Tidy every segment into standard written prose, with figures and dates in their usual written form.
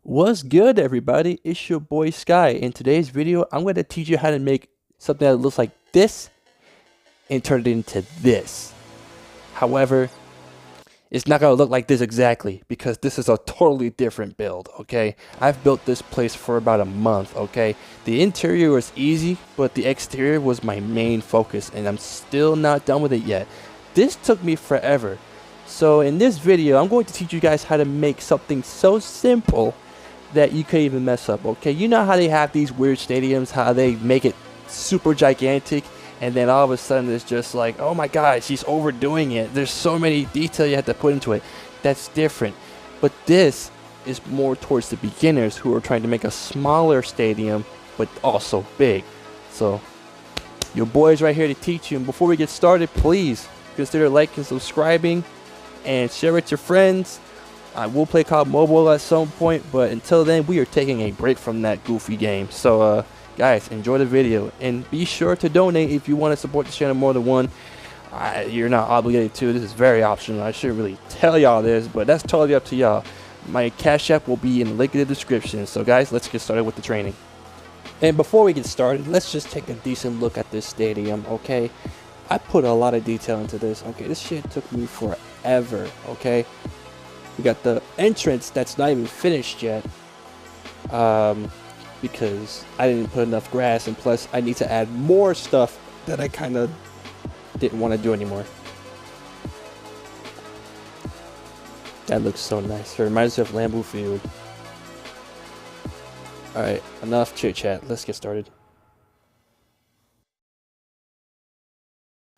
What's good, everybody? It's your boy Sky. In today's video, I'm going to teach you how to make something that looks like this and turn it into this. However, it's not going to look like this exactly because this is a totally different build, okay? I've built this place for about a month, okay? The interior was easy, but the exterior was my main focus, and I'm still not done with it yet. This took me forever. So in this video, I'm going to teach you guys how to make something so simple that you can't even mess up, okay? You know how they have these weird stadiums, how they make it super gigantic, and then all of a sudden it's just like, oh my god, she's overdoing it. There's so many detail you have to put into it. That's different. But this is more towards the beginners who are trying to make a smaller stadium, but also big. So, your boy's right here to teach you. And before we get started, please consider liking, subscribing, and share with your friends. I will play COD Mobile at some point, but until then, we are taking a break from that goofy game. So, guys, enjoy the video, and be sure to donate if you want to support the channel more than one. You're not obligated to. This is very optional. I shouldn't really tell y'all this, but that's totally up to y'all. My Cash App will be in the link in the description. So, guys, let's get started with the training. And before we get started, let's just take a decent look at this stadium, okay? I put a lot of detail into this, okay? This shit took me forever, okay? We got the entrance that's not even finished yet, because I didn't put enough grass, and plus I need to add more stuff that I kind of didn't want to do anymore. That looks so nice. It reminds me of Lambeau Field. Alright, enough chit chat. Let's get started.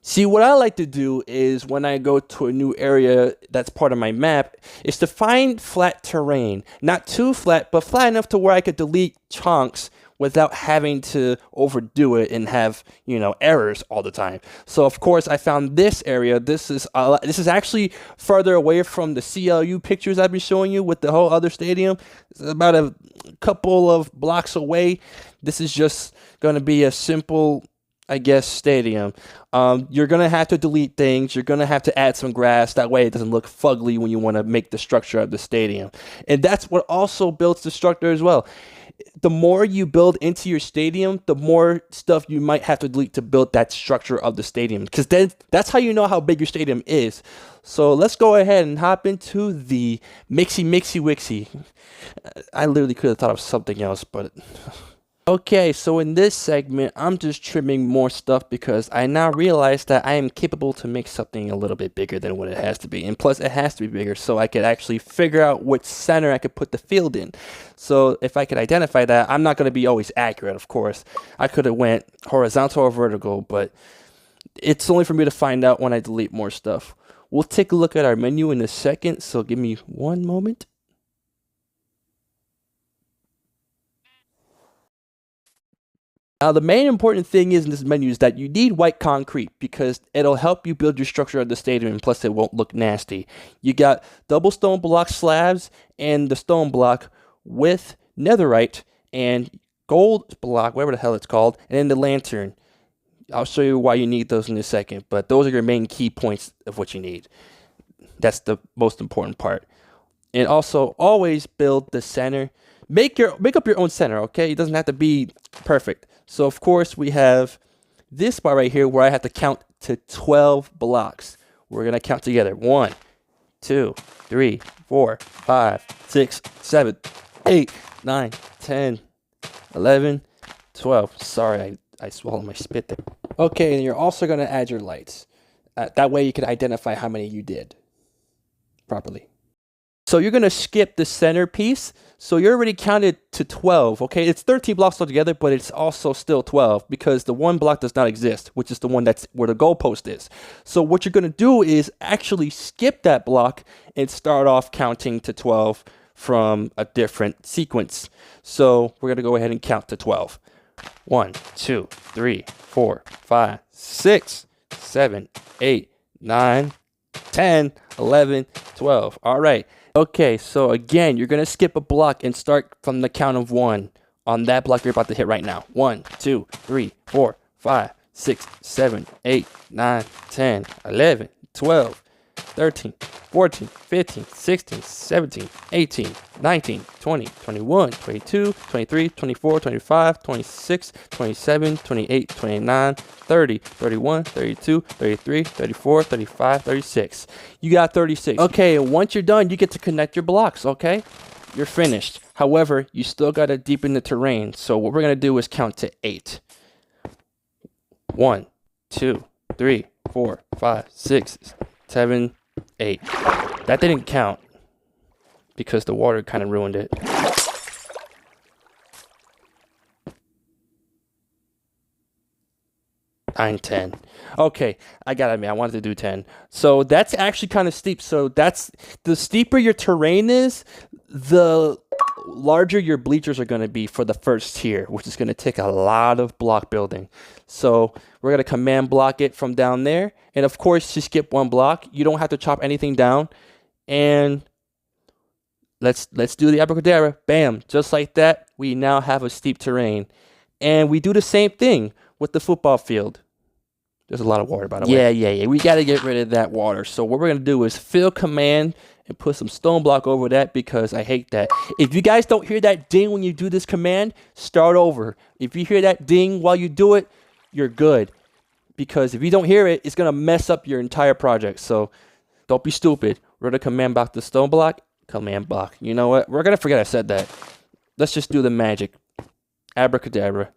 See, what I like to do is when I go to a new area that's part of my map is to find flat terrain. Not too flat, but flat enough to where I could delete chunks without having to overdo it and have, you know, errors all the time. So of course I found this area. This is actually further away from the CLU pictures I've been showing you with the whole other stadium. It's about a couple of blocks away. This is just going to be a simple, I guess, stadium. You're gonna have to delete things. You're gonna have to add some grass. That way it doesn't look fugly when you want to make the structure of the stadium. And that's what also builds the structure as well. The more you build into your stadium, the more stuff you might have to delete to build that structure of the stadium. Because then that's how you know how big your stadium is. So let's go ahead and hop into the Mixy Wixy. I literally could have thought of something else, but okay, so in this segment, I'm just trimming more stuff because I now realize that I am capable to make something a little bit bigger than what it has to be. And plus, it has to be bigger so I could actually figure out which center I could put the field in. So if I could identify that, I'm not going to be always accurate, of course. I could have went horizontal or vertical, but it's only for me to find out when I delete more stuff. We'll take a look at our menu in a second, so give me one moment. Now, the main important thing is in this menu is that you need white concrete because it'll help you build your structure of the stadium, and plus it won't look nasty. You got double stone block slabs and the stone block with netherite and gold block, whatever the hell it's called, and then the lantern. I'll show you why you need those in a second, but those are your main key points of what you need. That's the most important part. And also, always build the center. Make up your own center, okay? It doesn't have to be perfect. So of course we have this part right here where I have to count to 12 blocks. We're gonna count together. 1, 2, 3, 4, 5, 6, 7, 8, 9, 10, 11, 12. Sorry, I swallowed my spit there. Okay, and you're also gonna add your lights. That way you can identify how many you did properly. So you're going to skip the center piece. So you're already counted to 12, okay? It's 13 blocks altogether, but it's also still 12 because the one block does not exist, which is the one that's where the goalpost is. So what you're going to do is actually skip that block and start off counting to 12 from a different sequence. So we're going to go ahead and count to 12. 1, 2, 3, 4, 5, 6, 7, 8, 9, 10, 11, 12. All right. Okay, so again, you're going to skip a block and start from the count of 1 on that block you're about to hit right now. 1, 2, 3, 4, 5, 6, 7, 8, 9, 10, 11, 12. 13, 14, 15, 16, 17, 18, 19, 20, 21, 22, 23, 24, 25, 26, 27, 28, 29, 30, 31, 32, 33, 34, 35, 36. You got 36. Okay, and once you're done, you get to connect your blocks, okay? You're finished. However, you still got to deepen the terrain. So what we're going to do is count to 8. 1, 2, 3, 4, 5, 6, 7, 8. That didn't count because the water kind of ruined it. 9, 10. Okay, I gotta admit, I wanted to do 10. So that's actually kind of steep. So that's the steeper your terrain is, the larger your bleachers are going to be for the first tier, which is going to take a lot of block building. So we're going to command block it from down there. And of course, you skip one block. You don't have to chop anything down. And let's do the abracadabra. Bam, just like that, we now have a steep terrain. And we do the same thing with the football field. There's a lot of water, by the way. Yeah. We got to get rid of that water. So what we're going to do is fill command and put some stone block over that because I hate that. If you guys don't hear that ding when you do this command, start over. If you hear that ding while you do it, you're good. Because if you don't hear it, it's going to mess up your entire project. So don't be stupid. We're going to command block the stone block. Command block. You know what? We're going to forget I said that. Let's just do the magic. Abracadabra.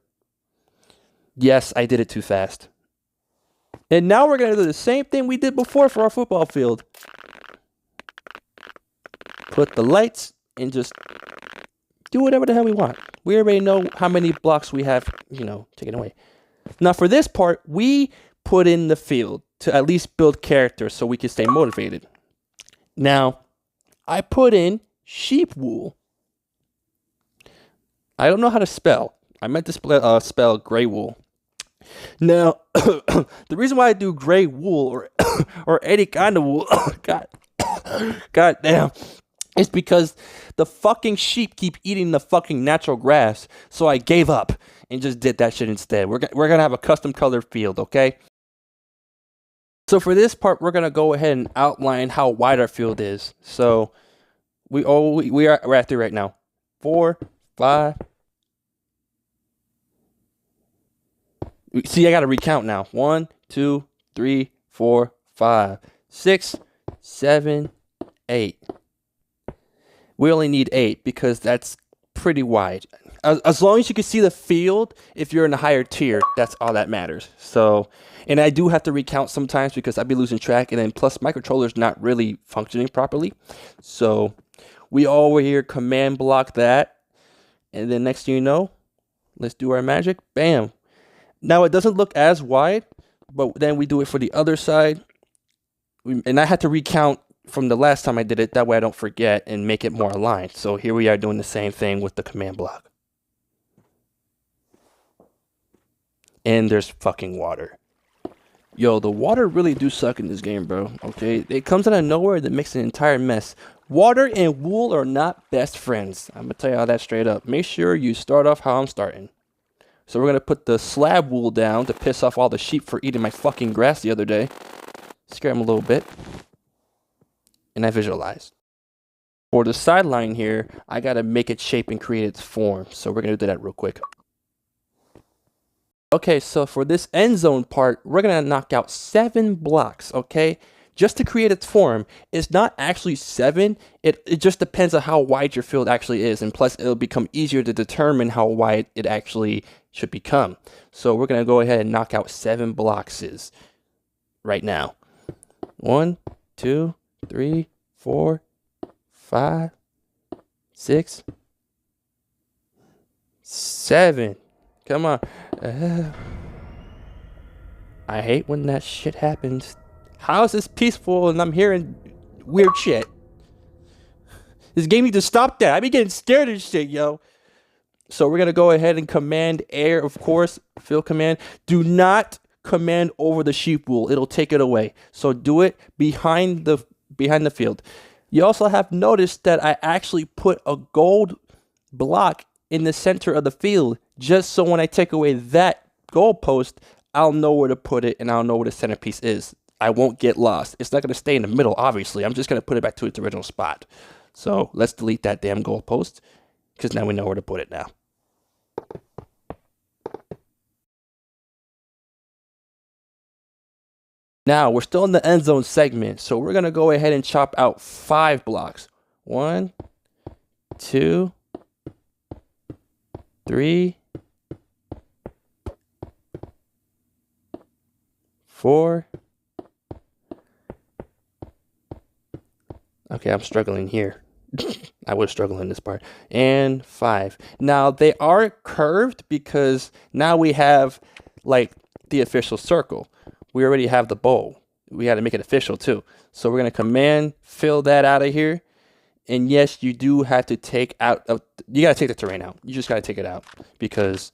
Yes, I did it too fast. And now we're going to do the same thing we did before for our football field. Put the lights and just do whatever the hell we want. We already know how many blocks we have, taken away. Now for this part, we put in the field to at least build character so we can stay motivated. Now, I put in sheep wool. I don't know how to spell. I meant to spell gray wool. Now, the reason why I do gray wool or any kind of wool, God damn, is because the fucking sheep keep eating the fucking natural grass. So I gave up and just did that shit instead. We're going to have a custom colored field, okay? So for this part, we're going to go ahead and outline how wide our field is. So we're at 3 right now. 4, 5. See, I got to recount now. 1, 2, 3, 4, 5, 6, 7, 8. We only need 8 because that's pretty wide. As long as you can see the field, if you're in a higher tier, that's all that matters. So, and I do have to recount sometimes because I'd be losing track. And then plus my controller's not really functioning properly. So we over here command block that. And then next thing you know, let's do our magic. Bam. Now it doesn't look as wide, but then we do it for the other side. And I had to recount from the last time I did it. That way I don't forget and make it more aligned. So here we are doing the same thing with the command block. And there's fucking water. Yo, the water really do suck in this game, bro. Okay, it comes out of nowhere that makes an entire mess. Water and wool are not best friends. I'm gonna tell you all that straight up. Make sure you start off how I'm starting. So we're gonna put the slab wool down to piss off all the sheep for eating my fucking grass the other day. Scare them a little bit. And I visualized. For the sideline here, I gotta make it shape and create its form. So we're gonna do that real quick. Okay, so for this end zone part, we're gonna knock out 7 blocks, okay? Just to create its form. It's not actually 7, it just depends on how wide your field actually is, and plus it'll become easier to determine how wide it actually should become. So we're gonna go ahead and knock out 7 blocks right now. 1, 2, 3, 4, 5, 6, 7. Come on. I hate when that shit happens. How is this peaceful and I'm hearing weird shit? This game needs to stop that. I be getting scared of shit, yo. So we're going to go ahead and command air, of course. Field command. Do not command over the sheep wool. It'll take it away. So do it behind the field. You also have noticed that I actually put a gold block in the center of the field, just so when I take away that goal post, I'll know where to put it and I'll know where the centerpiece is. I won't get lost. It's not going to stay in the middle, obviously. I'm just going to put it back to its original spot. So let's delete that damn goalpost, because now we know where to put it now. Now, we're still in the end zone segment, so we're going to go ahead and chop out 5 blocks. 1, 2, 3, 4. Okay, I'm struggling here. I was struggling in this part. And 5. Now, they are curved because now we have, like, the official circle. We already have the bowl. We got to make it official, too. So we're going to command fill that out of here. And yes, you do have to take out, you got to take the terrain out. You just got to take it out because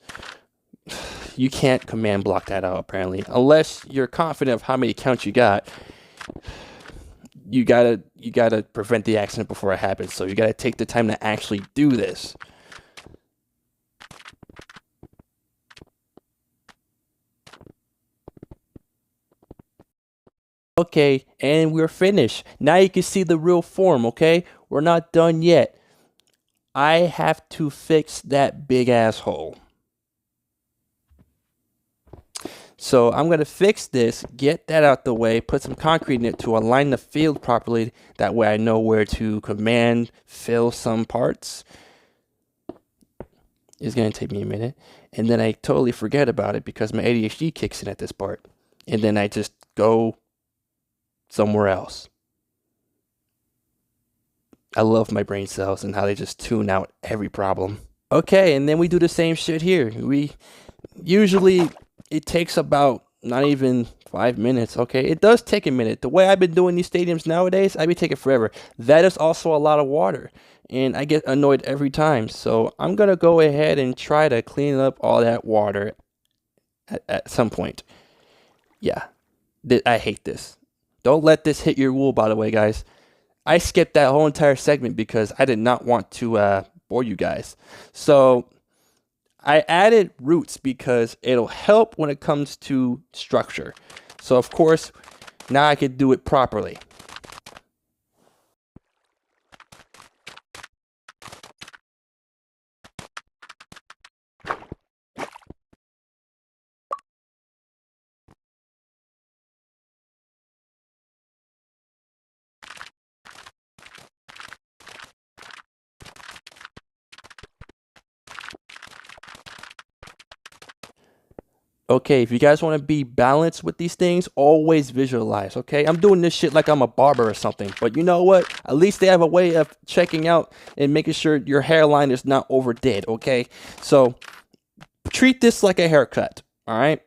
you can't command block that out, apparently. Unless you're confident of how many counts you got. You gotta prevent the accident before it happens. So you gotta take the time to actually do this. Okay, and we're finished. Now you can see the real form, okay? We're not done yet. I have to fix that big asshole. So I'm going to fix this, get that out the way, put some concrete in it to align the field properly. That way I know where to command fill some parts. It's going to take me a minute. And then I totally forget about it because my ADHD kicks in at this part. And then I just go somewhere else. I love my brain cells and how they just tune out every problem. Okay, and then we do the same shit here. We usually... It takes about not even 5 minutes, okay? It does take a minute. The way I've been doing these stadiums nowadays, I've been taking forever. That is also a lot of water, and I get annoyed every time. So I'm going to go ahead and try to clean up all that water at some point. Yeah, I hate this. Don't let this hit your wool, by the way, guys. I skipped that whole entire segment because I did not want to bore you guys. So... I added roots because it'll help when it comes to structure. So of course, now I can do it properly. Okay, if you guys want to be balanced with these things, always visualize, okay? I'm doing this shit like I'm a barber or something, but you know what? At least they have a way of checking out and making sure your hairline is not overdid, okay? So, treat this like a haircut, all right?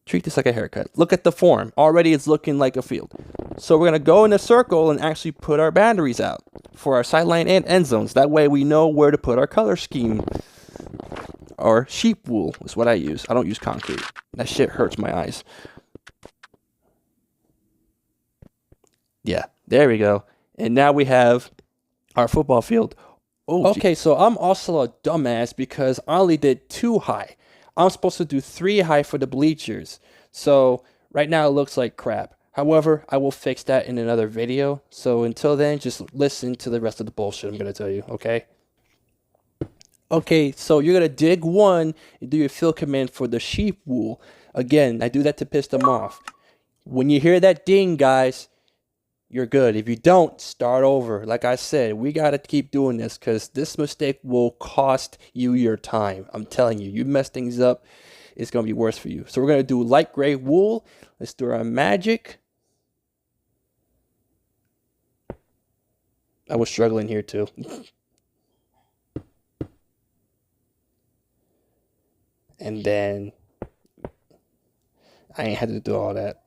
Treat this like a haircut. Look at the form. Already it's looking like a field. So we're going to go in a circle and actually put our boundaries out for our sideline and end zones. That way we know where to put our color scheme. Or sheep wool is what I use. I don't use concrete. That shit hurts my eyes. Yeah, there we go. And now we have our football field. Oh, okay, so I'm also a dumbass because I only did 2 high. I'm supposed to do 3 high for the bleachers. So right now it looks like crap. However, I will fix that in another video. So until then, just listen to the rest of the bullshit I'm going to tell you, okay? Okay, so you're going to dig 1 and do your fill command for the sheep wool. Again, I do that to piss them off. When you hear that ding, guys, you're good. If you don't, start over. Like I said, we got to keep doing this because this mistake will cost you your time. I'm telling you, you mess things up, it's going to be worse for you. So we're going to do light gray wool. Let's do our magic. I was struggling here too. And then I ain't had to do all that.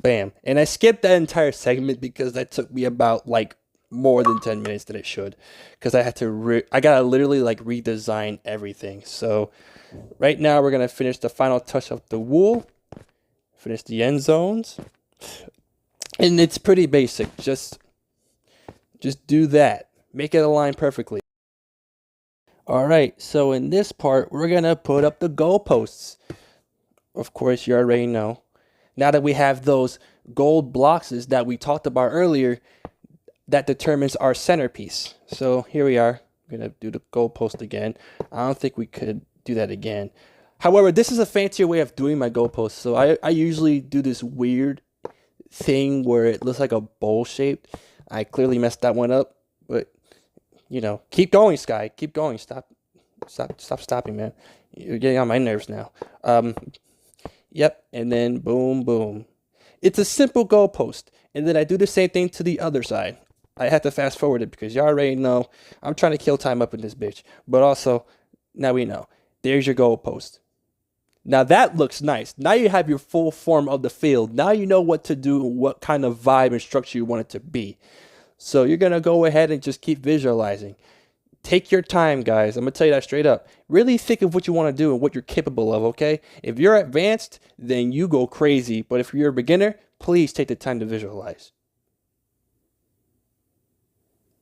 Bam. And I skipped that entire segment because that took me about like more than 10 minutes than it should. Because I had to, I gotta literally like redesign everything. So right now we're gonna finish the final touch of the wool. Finish the end zones. And it's pretty basic. Just do that. Make it align perfectly. Alright, so in this part, we're going to put up the goalposts. Of course, you already know. Now that we have those gold blocks that we talked about earlier, that determines our centerpiece. So here we are. I'm going to do the goalpost again. I don't think we could do that again. However, this is a fancier way of doing my goalpost. So I usually do this weird thing where it looks like a bowl shaped. I clearly messed that one up, but you know, keep going, Sky. Keep going. Stop stopping, man. You're getting on my nerves now. Yep, and then boom, boom. It's a simple goalpost, and then I do the same thing to the other side. I have to fast forward it because you already know I'm trying to kill time up in this bitch. But also, now we know. There's your goalpost. Now that looks nice. Now you have your full form of the field. Now you know what to do, what kind of vibe and structure you want it to be. So you're going to go ahead and just keep visualizing. Take your time, guys. I'm going to tell you that straight up. Really think of what you want to do and what you're capable of, okay? If you're advanced, then you go crazy. But if you're a beginner, please take the time to visualize.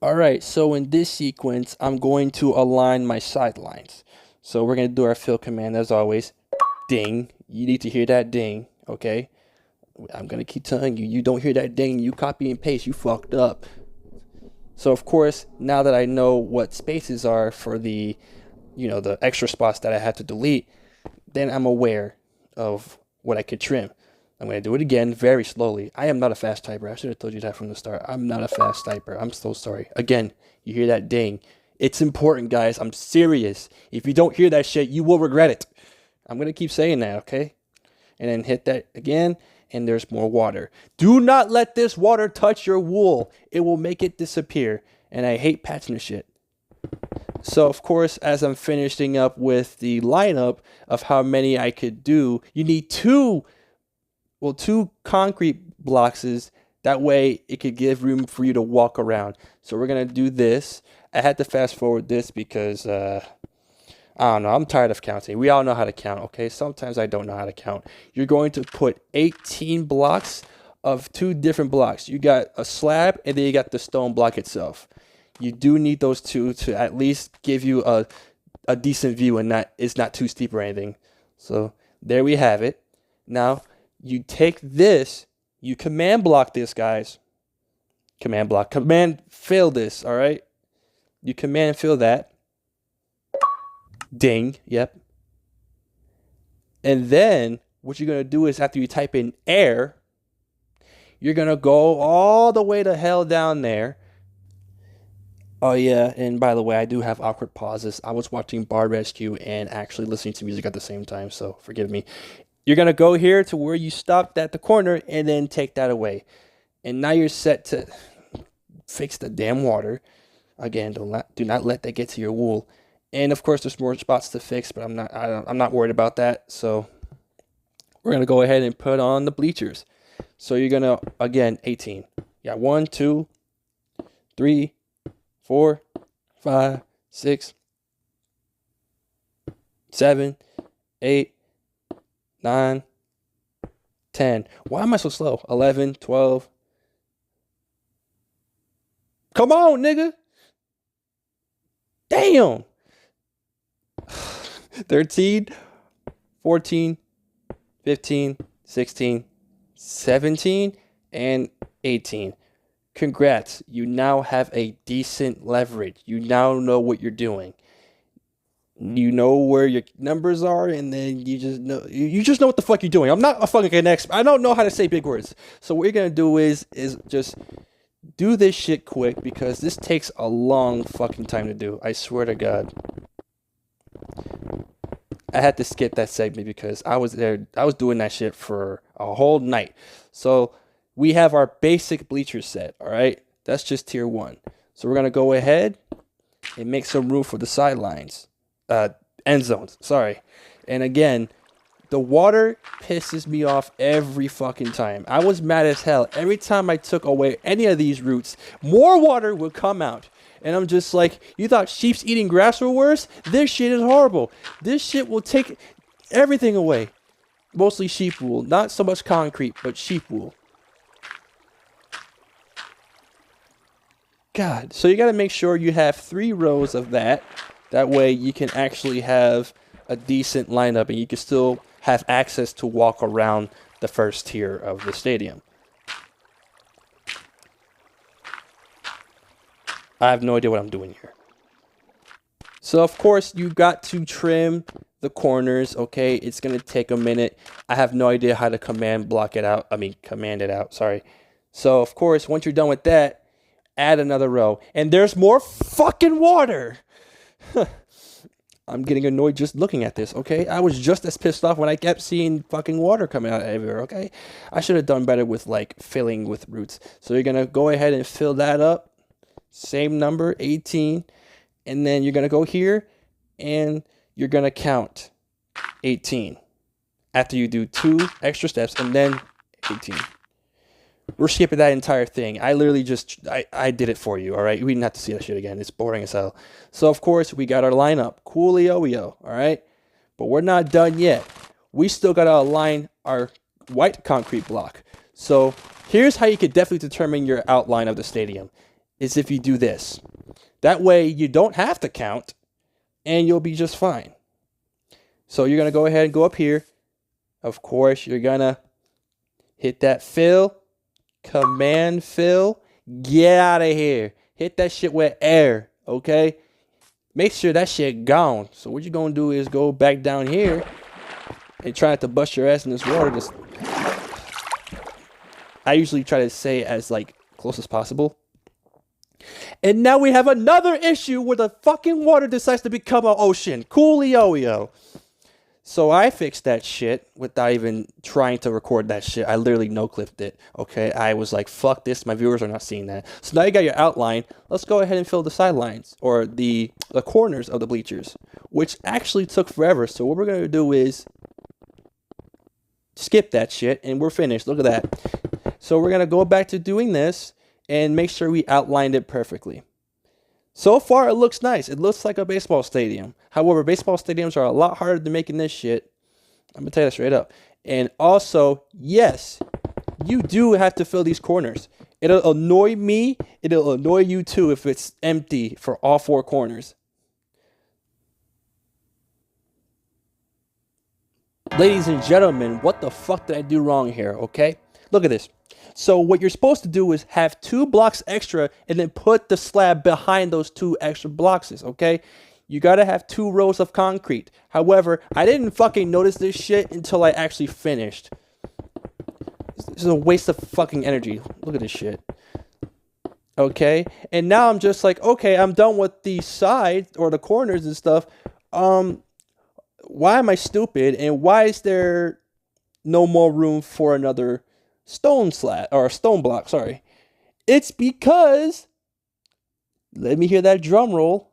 All right, so in this sequence, I'm going to align my sidelines. So we're going to do our fill command as always. Ding. You need to hear that ding, okay? I'm going to keep telling you, you don't hear that ding, you copy and paste, you fucked up. So of course, now that I know what spaces are for the, the extra spots that I had to delete, then I'm aware of what I could trim. I'm going to do it again very slowly. I am not a fast typer. I should have told you that from the start. I'm not a fast typer. I'm so sorry. Again, you hear that ding. It's important, guys. I'm serious. If you don't hear that shit, you will regret it. I'm going to keep saying that, okay? And then hit that again. And there's more water. Do not let this water touch your wool. It will make it disappear. And I hate patching the shit. So, of course, as I'm finishing up with the lineup of how many I could do, you need two concrete blocks. That way, it could give room for you to walk around. So we're going to do this. I had to fast forward this because... I don't know. I'm tired of counting. We all know how to count, okay? Sometimes I don't know how to count. You're going to put 18 blocks of two different blocks. You got a slab, and then you got the stone block itself. You do need those two to at least give you a decent view and it's not too steep or anything. So there we have it. Now, you take this. You command block this, guys. Command block. Command fill this, all right? You command fill that. Ding, yep. And then what you're going to do is after you type in air, you're going to go all the way to hell down there. Oh, yeah. And by the way, I do have awkward pauses. I was watching Bard Rescue and actually listening to music at the same time, so forgive me. You're going to go here to where you stopped at the corner and then take that away. And now you're set to fix the damn water. Again, do not let that get to your wool. And of course, there's more spots to fix, but I'm not worried about that. So we're gonna go ahead and put on the bleachers. So you're gonna again 18. Yeah, 1, 2, 3, 4, 5, 6, 7, 8, 9, 10. Why am I so slow? 11, 12. Come on, nigga. Damn. 13, 14, 15, 16, 17, and 18. Congrats. You now have a decent leverage. You now know what you're doing. You know where your numbers are, and then you just know what the fuck you're doing. I'm not a fucking expert. I don't know how to say big words. So what you're gonna do is just do this shit quick because this takes a long fucking time to do. I swear to God. I had to skip that segment because I was there. I was doing that shit for a whole night. So we have our basic bleachers set. All right. That's just tier 1. So we're going to go ahead and make some room for the sidelines. End zones. Sorry. And again, the water pisses me off every fucking time. I was mad as hell. Every time I took away any of these roots, more water would come out. And I'm just like, you thought sheep's eating grass were worse? This shit is horrible. This shit will take everything away. Mostly sheep wool. Not so much concrete, but sheep wool. God. So you got to make sure you have 3 rows of that. That way you can actually have a decent lineup and you can still have access to walk around the first tier of the stadium. I have no idea what I'm doing here. So, of course, you got to trim the corners, okay? It's going to take a minute. I have no idea how to command it out, sorry. So, of course, once you're done with that, add another row. And there's more fucking water! I'm getting annoyed just looking at this, okay? I was just as pissed off when I kept seeing fucking water coming out everywhere, okay? I should have done better with, like, filling with roots. So you're going to go ahead and fill that up. Same number, 18. And then you're going to go here and you're going to count 18 after you do 2 extra steps and then 18. We're skipping that entire thing. I literally I did it for you, all right? We didn't have to see that shit again. It's boring as hell. So, of course, we got our lineup. Coolio, all right? But we're not done yet. We still got to align our white concrete block. So here's how you could definitely determine your outline of the stadium, is if you do this. That way, you don't have to count, and you'll be just fine. So you're going to go ahead and go up here. Of course, you're going to hit that fill. Command fill. Get out of here. Hit that shit with air, okay? Make sure that shit gone. So what you're going to do is go back down here and try not to bust your ass in this water. I usually try to say as, like, close as possible. And now we have another issue where the fucking water decides to become an ocean. Coolio. So I fixed that shit without even trying to record that shit. I literally no-clipped it, okay? I was like, fuck this. My viewers are not seeing that. So now you got your outline. Let's go ahead and fill the sidelines or the corners of the bleachers, which actually took forever. So what we're going to do is skip that shit, and we're finished. Look at that. So we're going to go back to doing this and make sure we outlined it perfectly. So far, it looks nice. It looks like a baseball stadium. However, baseball stadiums are a lot harder than making this shit. I'm going to tell you that straight up. And also, yes, you do have to fill these corners. It'll annoy me. It'll annoy you too if it's empty for all 4 corners. Ladies and gentlemen, what the fuck did I do wrong here, okay? Look at this. So what you're supposed to do is have 2 blocks extra and then put the slab behind those 2 extra blocks, okay? You gotta have 2 rows of concrete. However, I didn't fucking notice this shit until I actually finished. This is a waste of fucking energy. Look at this shit. Okay? And now I'm just like, okay, I'm done with the sides or the corners and stuff. Why am I stupid? And why is there no more room for another stone slab or a stone block? Sorry, it's because, let me hear that drum roll.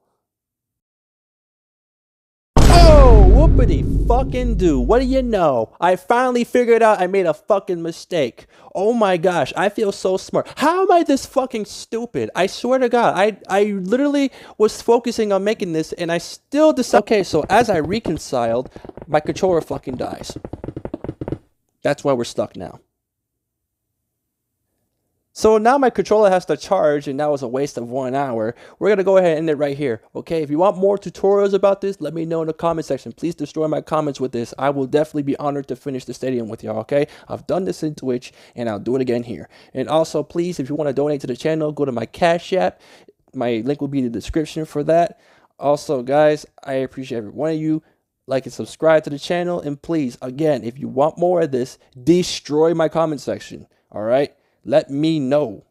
Oh, whoopity fucking do. What do you know? I finally figured out I made a fucking mistake. Oh my gosh, I feel so smart. How am I this fucking stupid? I swear to God, I literally was focusing on making this and I still decided. Okay, so as I reconciled, my controller fucking dies. That's why we're stuck now. So now my controller has to charge, and that was a waste of 1 hour. We're going to go ahead and end it right here, okay? If you want more tutorials about this, let me know in the comment section. Please destroy my comments with this. I will definitely be honored to finish the stadium with y'all, okay? I've done this in Twitch, and I'll do it again here. And also, please, if you want to donate to the channel, go to my Cash App. My link will be in the description for that. Also, guys, I appreciate every one of you. Like and subscribe to the channel. And please, again, if you want more of this, destroy my comment section, all right? Let me know.